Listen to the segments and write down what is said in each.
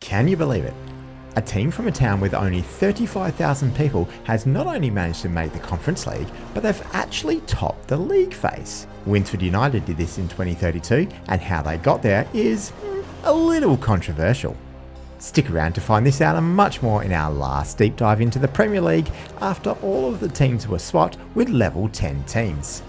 Can you believe it? A team from a town with only 35,000 people has not only managed to make the Conference League, but they've actually topped the league phase. Winsford United did this in 2032, and how they got there is a little controversial. Stick around to find this out and much more in our last deep dive into the Premier League after all of the teams were swapped with level 10 teams.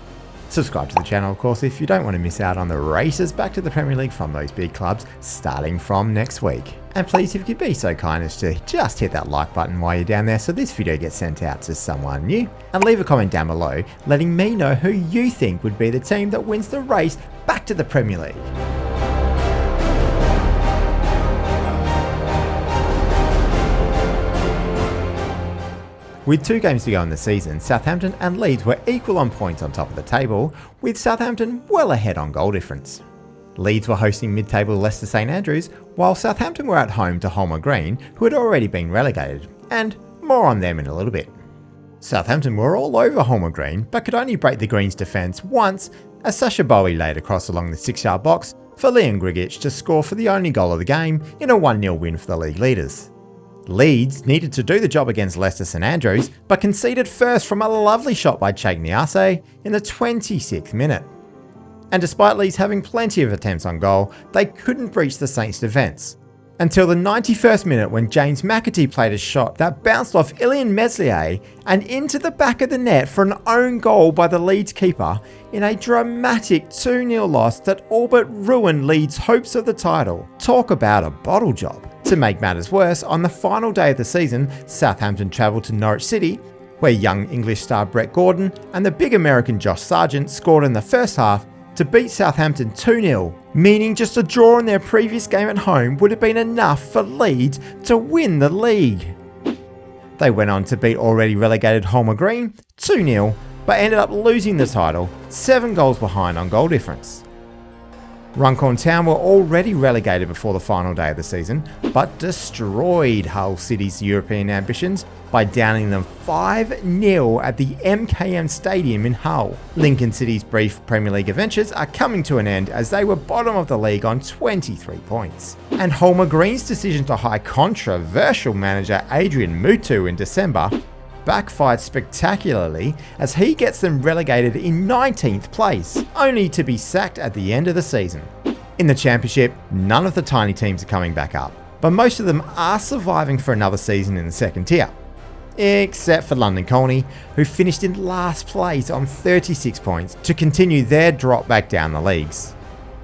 Subscribe to the channel, of course, if you don't want to miss out on the races back to the Premier League from those big clubs starting from next week. And please, if you could be so kind as to just hit that like button while you're down there so this video gets sent out to someone new. And leave a comment down below letting me know who you think would be the team that wins the race back to the Premier League. With 2 games to go in the season, Southampton and Leeds were equal on points on top of the table, with Southampton well ahead on goal difference. Leeds were hosting mid-table Leicester St Andrews, while Southampton were at home to Holmer Green, who had already been relegated, and more on them in a little bit. Southampton were all over Holmer Green, but could only break the Greens' defence once, as Sasha Bowie laid across along the 6-yard box for Leon Grigic to score for the only goal of the game in a 1-0 win for the league leaders. Leeds needed to do the job against Leicester St Andrews, but conceded first from a lovely shot by Cheick Niasse in the 26th minute. And despite Leeds having plenty of attempts on goal, they couldn't breach the Saints' defence. Until the 91st minute when James McAtee played a shot that bounced off Ilian Meslier and into the back of the net for an own goal by the Leeds keeper in a dramatic 2-0 loss that all but ruined Leeds' hopes of the title. Talk about a bottle job. To make matters worse, on the final day of the season, Southampton travelled to Norwich City, where young English star Brett Gordon and the big American Josh Sargent scored in the first half to beat Southampton 2-0, meaning just a draw in their previous game at home would have been enough for Leeds to win the league. They went on to beat already relegated Holmer Green 2-0, but ended up losing the title, 7 goals behind on goal difference. Runcorn Town were already relegated before the final day of the season, but destroyed Hull City's European ambitions by downing them 5-0 at the MKM Stadium in Hull. Lincoln City's brief Premier League adventures are coming to an end as they were bottom of the league on 23 points. And Holmer Green's decision to hire controversial manager Adrian Mutu in December backfired spectacularly as he gets them relegated in 19th place, only to be sacked at the end of the season. In the Championship, none of the tiny teams are coming back up, but most of them are surviving for another season in the second tier. Except for London Colney, who finished in last place on 36 points to continue their drop back down the leagues.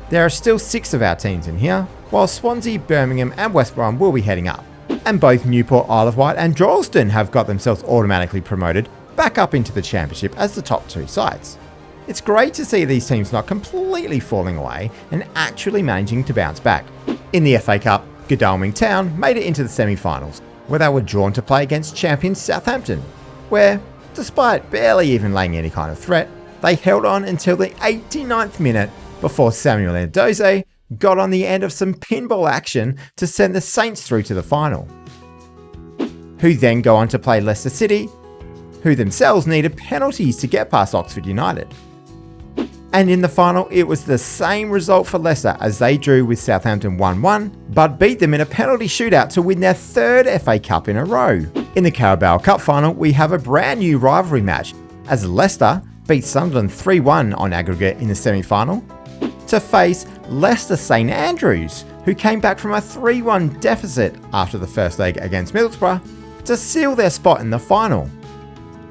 There are still 6 of our teams in here, while Swansea, Birmingham and West Brom will be heading up. And both Newport, Isle of Wight and Droylsden have got themselves automatically promoted back up into the Championship as the top 2 sides. It's great to see these teams not completely falling away and actually managing to bounce back. In the FA Cup, Godalming Town made it into the semi-finals, where they were drawn to play against champions Southampton, where, despite barely even laying any kind of threat, they held on until the 89th minute before Samuel Ndoze got on the end of some pinball action to send the Saints through to the final, who then go on to play Leicester City, who themselves needed penalties to get past Oxford United. And in the final, it was the same result for Leicester as they drew with Southampton 1-1, but beat them in a penalty shootout to win their 3rd FA Cup in a row. In the Carabao Cup final, we have a brand new rivalry match, as Leicester beat Sunderland 3-1 on aggregate in the semi-final, to face Leicester St Andrews, who came back from a 3-1 deficit after the first leg against Middlesbrough to seal their spot in the final.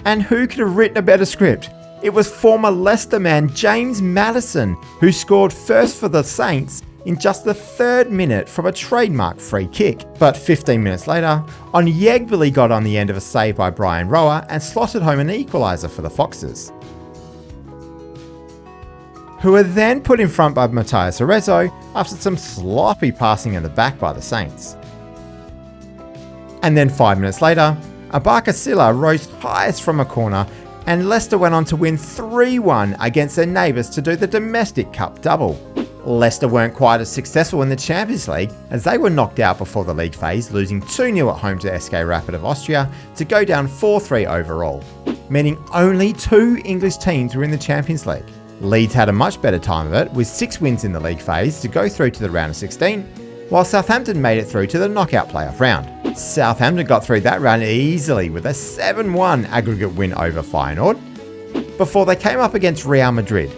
And who could have written a better script? It was former Leicester man James Maddison who scored first for the Saints in just the 3rd minute from a trademark free kick. But 15 minutes later, Onyegbeli got on the end of a save by Brian Rower and slotted home an equaliser for the Foxes, who were then put in front by Matthias Arezzo after some sloppy passing in the back by the Saints. And then 5 minutes later, Abaka Silla rose highest from a corner and Leicester went on to win 3-1 against their neighbours to do the domestic cup double. Leicester weren't quite as successful in the Champions League as they were knocked out before the league phase, losing 2-0 at home to SK Rapid of Austria to go down 4-3 overall, meaning only 2 English teams were in the Champions League. Leeds had a much better time of it with 6 wins in the league phase to go through to the round of 16, while Southampton made it through to the knockout playoff round. Southampton got through that round easily with a 7-1 aggregate win over Feyenoord, before they came up against Real Madrid,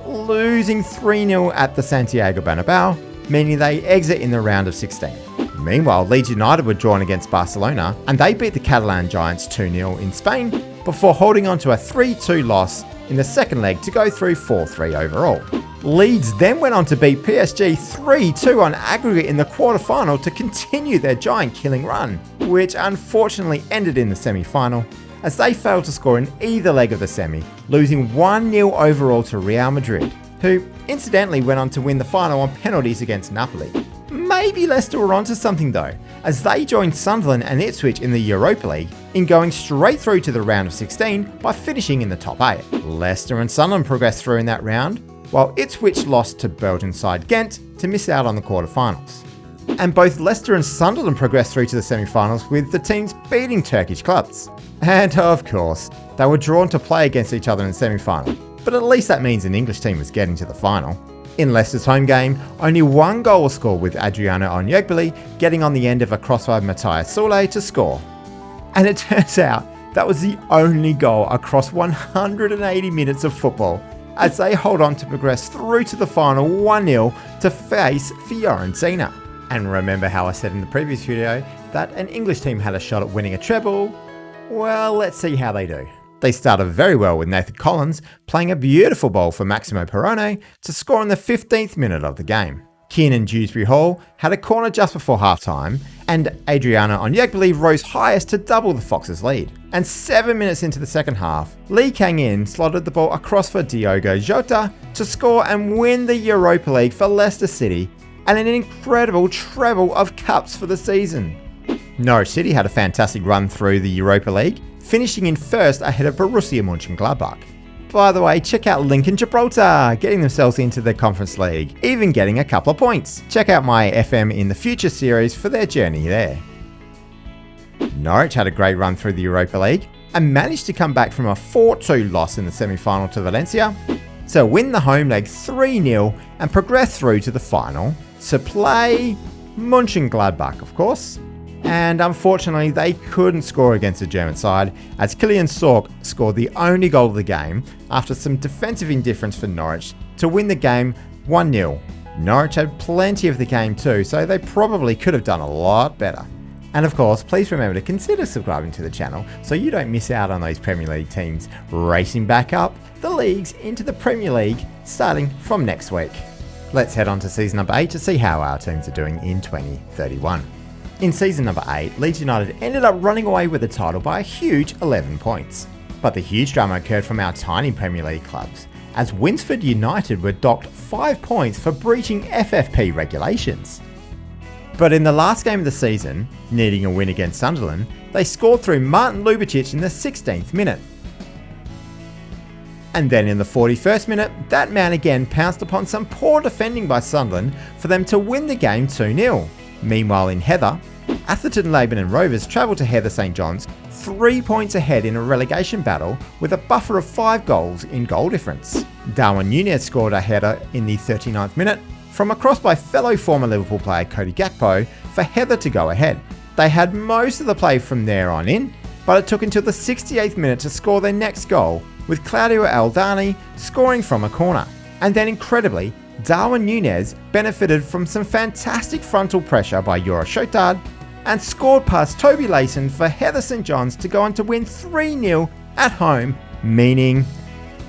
losing 3-0 at the Santiago Bernabeu, meaning they exit in the round of 16. Meanwhile, Leeds United were drawn against Barcelona, and they beat the Catalan Giants 2-0 in Spain, before holding on to a 3-2 loss in the second leg to go through 4-3 overall. Leeds then went on to beat PSG 3-2 on aggregate in the quarter-final to continue their giant killing run, which unfortunately ended in the semi-final, as they failed to score in either leg of the semi, losing 1-0 overall to Real Madrid, who incidentally went on to win the final on penalties against Napoli. Maybe Leicester were onto something though, as they joined Sunderland and Ipswich in the Europa League in going straight through to the round of 16 by finishing in the top 8. Leicester and Sunderland progressed through in that round, while Ipswich lost to Belgian side Ghent to miss out on the quarterfinals. And both Leicester and Sunderland progressed through to the semi-finals with the teams beating Turkish clubs. And of course, they were drawn to play against each other in the semi-final, but at least that means an English team was getting to the final. In Leicester's home game, only one goal was scored, with Adriano Onyegbeli getting on the end of a cross by Matthias Soule to score. And it turns out that was the only goal across 180 minutes of football, as they hold on to progress through to the final 1-0 to face Fiorentina. And remember how I said in the previous video that an English team had a shot at winning a treble? Well, let's see how they do. They started very well with Nathan Collins playing a beautiful ball for Maximo Perrone to score in the 15th minute of the game. Kiernan Dewsbury-Hall had a corner just before halftime, and Adriano Onyegbeli rose highest to double the Foxes' lead. And 7 minutes into the second half, Lee Kang-in slotted the ball across for Diogo Jota to score and win the Europa League for Leicester City, and an incredible treble of cups for the season. Norwich City had a fantastic run through the Europa League, finishing in first ahead of Borussia Mönchengladbach. By the way, check out Lincoln Gibraltar, getting themselves into the Conference League, even getting a couple of points. Check out my FM in the Future series for their journey there. Norwich had a great run through the Europa League and managed to come back from a 4-2 loss in the semi-final to Valencia to win the home leg 3-0 and progress through to the final to play Mönchengladbach, of course. And unfortunately, they couldn't score against the German side, as Kylian Sork scored the only goal of the game after some defensive indifference for Norwich to win the game 1-0. Norwich had plenty of the game too, so they probably could have done a lot better. And of course, please remember to consider subscribing to the channel so you don't miss out on those Premier League teams racing back up the leagues into the Premier League starting from next week. Let's head on to season number 8 to see how our teams are doing in 2031. In season number 8, Leeds United ended up running away with the title by a huge 11 points. But the huge drama occurred from our tiny Premier League clubs, as Winsford United were docked 5 points for breaching FFP regulations. But in the last game of the season, needing a win against Sunderland, they scored through Martin Lubicic in the 16th minute. And then in the 41st minute, that man again pounced upon some poor defending by Sunderland for them to win the game 2-0. Meanwhile in Heather, Atherton Laban and Rovers travelled to Heather St John's 3 points ahead in a relegation battle with a buffer of 5 goals in goal difference. Darwin Núñez scored a header in the 39th minute from a cross by fellow former Liverpool player Cody Gakpo for Heather to go ahead. They had most of the play from there on in, but it took until the 68th minute to score their next goal, with Claudio Aldani scoring from a corner. And then incredibly, Darwin Núñez benefited from some fantastic frontal pressure by Jura Shotard and scored past Toby Layson for Heather St John's to go on to win 3-0 at home, meaning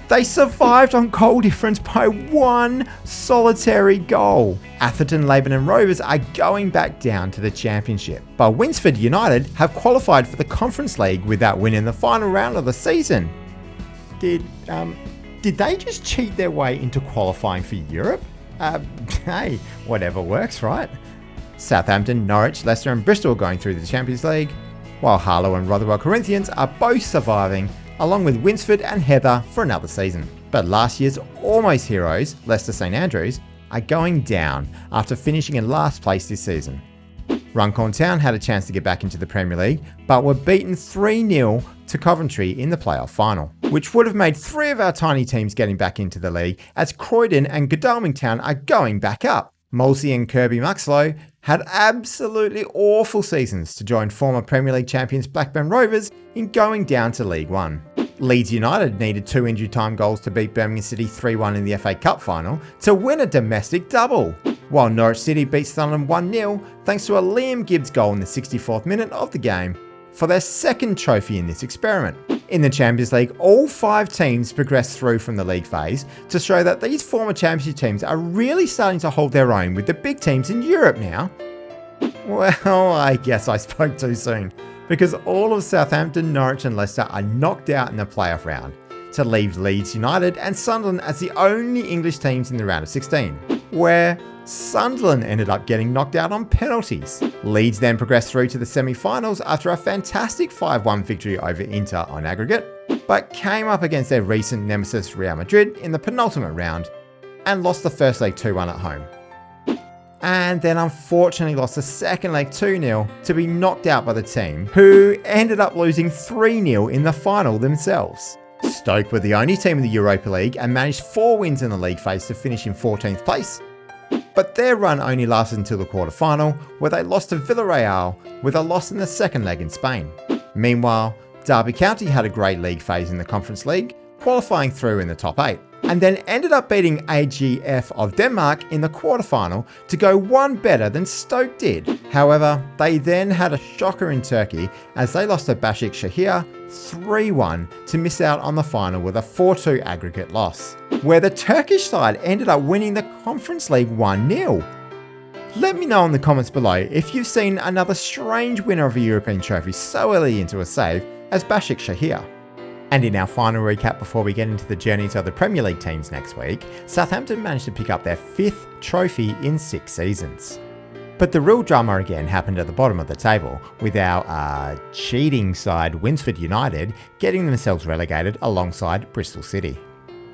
they survived on goal difference by 1 solitary goal. Atherton, Laban and Rovers are going back down to the Championship, but Winsford United have qualified for the Conference League without winning the final round of the season. Did they just cheat their way into qualifying for Europe? Hey, whatever works, right? Southampton, Norwich, Leicester and Bristol are going through the Champions League, while Harlow and Rotherwell Corinthians are both surviving, along with Winsford and Heather for another season. But last year's almost heroes, Leicester St Andrews, are going down after finishing in last place this season. Runcorn Town had a chance to get back into the Premier League, but were beaten 3-0 to Coventry in the playoff final, which would have made 3 of our tiny teams getting back into the league, as Croydon and Godalming Town are going back up. Molesey and Kirby Muxloe had absolutely awful seasons to join former Premier League champions Blackburn Rovers in going down to League One. Leeds United needed 2 injury time goals to beat Birmingham City 3-1 in the FA Cup final to win a domestic double, while Norwich City beat Sunderland 1-0 thanks to a Liam Gibbs goal in the 64th minute of the game for their second trophy in this experiment. In the Champions League, all 5 teams progressed through from the league phase to show that these former championship teams are really starting to hold their own with the big teams in Europe now. Well, I guess I spoke too soon, because all of Southampton, Norwich and Leicester are knocked out in the playoff round, to leave Leeds United and Sunderland as the only English teams in the round of 16, where Sunderland ended up getting knocked out on penalties. Leeds then progressed through to the semi-finals after a fantastic 5-1 victory over Inter on aggregate, but came up against their recent nemesis Real Madrid in the penultimate round and lost the first leg 2-1 at home. And then unfortunately lost the second leg 2-0 to be knocked out by the team, who ended up losing 3-0 in the final themselves. Stoke were the only team in the Europa League and managed 4 wins in the league phase to finish in 14th place, but their run only lasted until the quarter-final, where they lost to Villarreal with a loss in the second leg in Spain. Meanwhile, Derby County had a great league phase in the Conference League, qualifying through in the top 8, and then ended up beating AGF of Denmark in the quarter-final to go one better than Stoke did. However, they then had a shocker in Turkey as they lost to Başakşehir 3-1 to miss out on the final with a 4-2 aggregate loss, where the Turkish side ended up winning the Conference League 1-0. Let me know in the comments below if you've seen another strange winner of a European trophy so early into a save as Başakşehir. And in our final recap before we get into the journeys of the Premier League teams next week, Southampton managed to pick up their 5th trophy in 6 seasons. But the real drama again happened at the bottom of the table, with our cheating side Winsford United getting themselves relegated alongside Bristol City.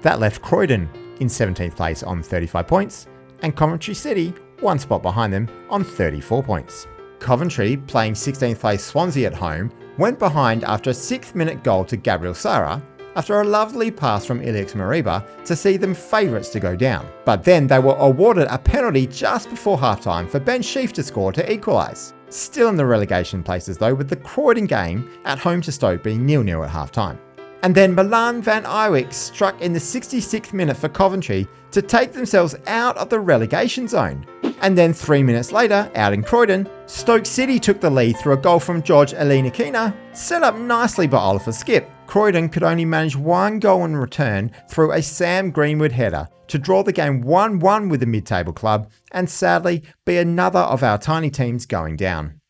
That left Croydon in 17th place on 35 points, and Coventry City 1 spot behind them on 34 points. Coventry, playing 16th place Swansea at home, went behind after a 6th minute goal to Gabriel Sara after a lovely pass from Ilias Mariba to see them favourites to go down. But then they were awarded a penalty just before half-time for Ben Sheaf to score to equalise. Still in the relegation places though, with the Croydon game at home to Stoke being 0-0 at half-time. And then Milan van Iwijk struck in the 66th minute for Coventry to take themselves out of the relegation zone. And then 3 minutes later, out in Croydon, Stoke City took the lead through a goal from George Elinakina, set up nicely by Oliver Skipp. Croydon could only manage 1 goal in return through a Sam Greenwood header to draw the game 1-1 with the mid-table club, and sadly be another of our tiny teams going down,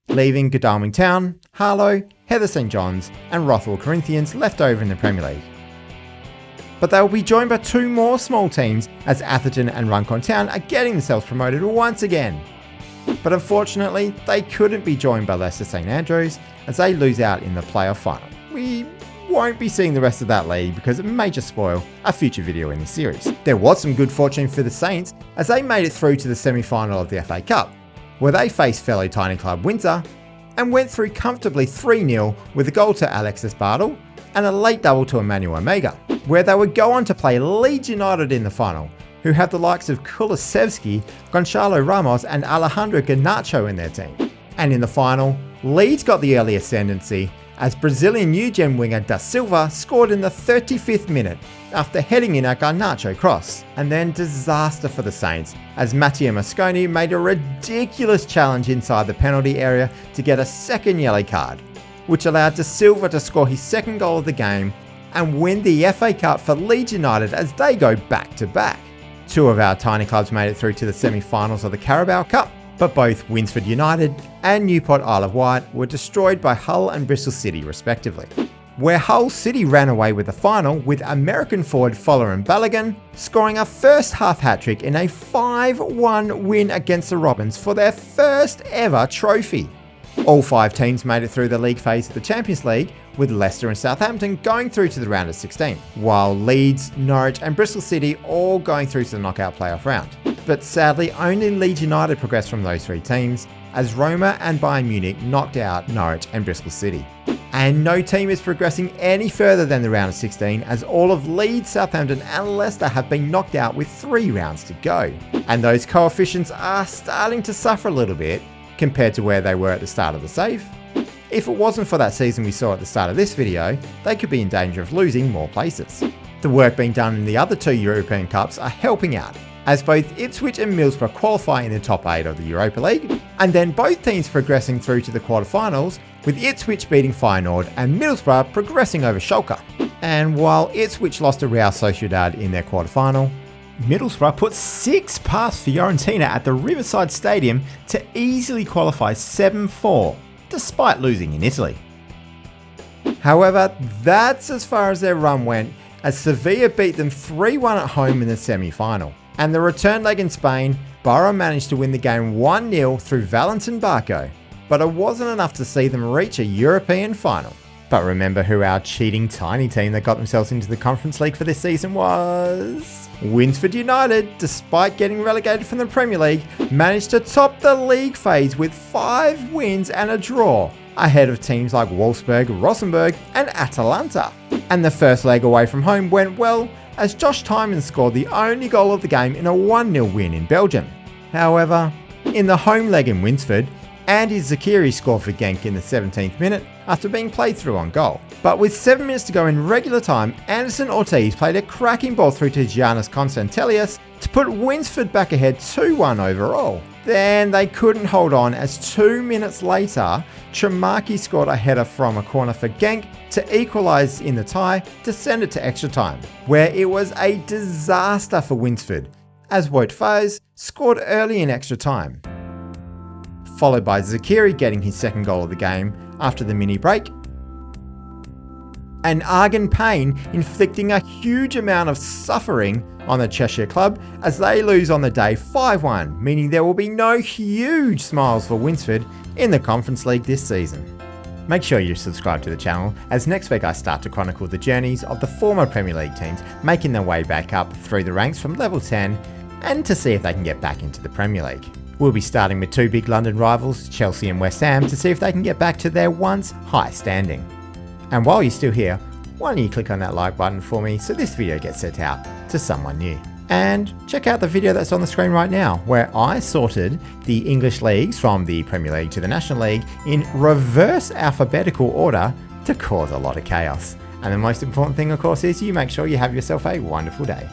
leaving Godalming Town, Harlow, Heather St John's and Rothwell Corinthians left over in the Premier League. But they will be joined by 2 more small teams as Atherton and Runcorn Town are getting themselves promoted once again. But unfortunately, they couldn't be joined by Leicester St Andrews as they lose out in the playoff final. We won't be seeing the rest of that league because it may just spoil a future video in this series. There was some good fortune for the Saints as they made it through to the semi-final of the FA Cup, where they faced fellow tiny club Windsor and went through comfortably 3-0 with a goal to Alexis Bartle and a late double to Emmanuel Omega, where they would go on to play Leeds United in the final, who have the likes of Kulusevski, Gonçalo Ramos and Alejandro Garnacho in their team. And in the final, Leeds got the early ascendancy as Brazilian new-gen winger Da Silva scored in the 35th minute after heading in a Garnacho cross. And then disaster for the Saints as Matteo Mosconi made a ridiculous challenge inside the penalty area to get a second yellow card, which allowed Da Silva to score his second goal of the game and win the FA Cup for Leeds United as they go back-to-back. 2 of our tiny clubs made it through to the semi-finals of the Carabao Cup, but both Winsford United and Newport Isle of Wight were destroyed by Hull and Bristol City respectively, where Hull City ran away with the final with American forward Folarin Balogun scoring a first half hat-trick in a 5-1 win against the Robins for their first ever trophy. All 5 teams made it through the league phase of the Champions League, with Leicester and Southampton going through to the round of 16, while Leeds, Norwich and Bristol City all going through to the knockout playoff round. But sadly, only Leeds United progressed from those 3 teams, as Roma and Bayern Munich knocked out Norwich and Bristol City. And no team is progressing any further than the round of 16, as all of Leeds, Southampton and Leicester have been knocked out with 3 rounds to go. And those coefficients are starting to suffer a little bit compared to where they were at the start of the save. If it wasn't for that season we saw at the start of this video, they could be in danger of losing more places. The work being done in the other 2 European Cups are helping out, as both Ipswich and Middlesbrough qualify in the top 8 of the Europa League, and then both teams progressing through to the quarterfinals, with Ipswich beating Feyenoord and Middlesbrough progressing over Schalke. And while Ipswich lost to Real Sociedad in their quarterfinal, Middlesbrough put 6 past Fiorentina at the Riverside Stadium to easily qualify 7-4, despite losing in Italy. However, that's as far as their run went, as Sevilla beat them 3-1 at home in the semi-final. And the return leg in Spain, Barra managed to win the game 1-0 through Valentin Barco, but it wasn't enough to see them reach a European final. But remember who our cheating tiny team that got themselves into the Conference League for this season was? Winsford United, despite getting relegated from the Premier League, managed to top the league phase with 5 wins and a draw, ahead of teams like Wolfsburg, Rosenborg and Atalanta. And the first leg away from home went well, as Josh Tymon scored the only goal of the game in a 1-0 win in Belgium. However, in the home leg in Winsford, Andy Zakiri scored for Genk in the 17th minute after being played through on goal. But with 7 minutes to go in regular time, Anderson Ortiz played a cracking ball through to Giannis Constantelius to put Winsford back ahead 2-1 overall. Then they couldn't hold on, as 2 minutes later, Tremaki scored a header from a corner for Genk to equalise in the tie to send it to extra time, where it was a disaster for Winsford, as Wout Faes scored early in extra time, followed by Zakiri getting his 2nd goal of the game after the mini break, and Argan Payne inflicting a huge amount of suffering on the Cheshire club as they lose on the day 5-1, meaning there will be no huge smiles for Winsford in the Conference League this season. Make sure you subscribe to the channel, as next week I start to chronicle the journeys of the former Premier League teams making their way back up through the ranks from level 10 and to see if they can get back into the Premier League. We'll be starting with 2 big London rivals, Chelsea and West Ham, to see if they can get back to their once high standing. And while you're still here, why don't you click on that like button for me so this video gets sent out to someone new. And check out the video that's on the screen right now, where I sorted the English leagues from the Premier League to the National League in reverse alphabetical order to cause a lot of chaos. And the most important thing, of course, is you make sure you have yourself a wonderful day.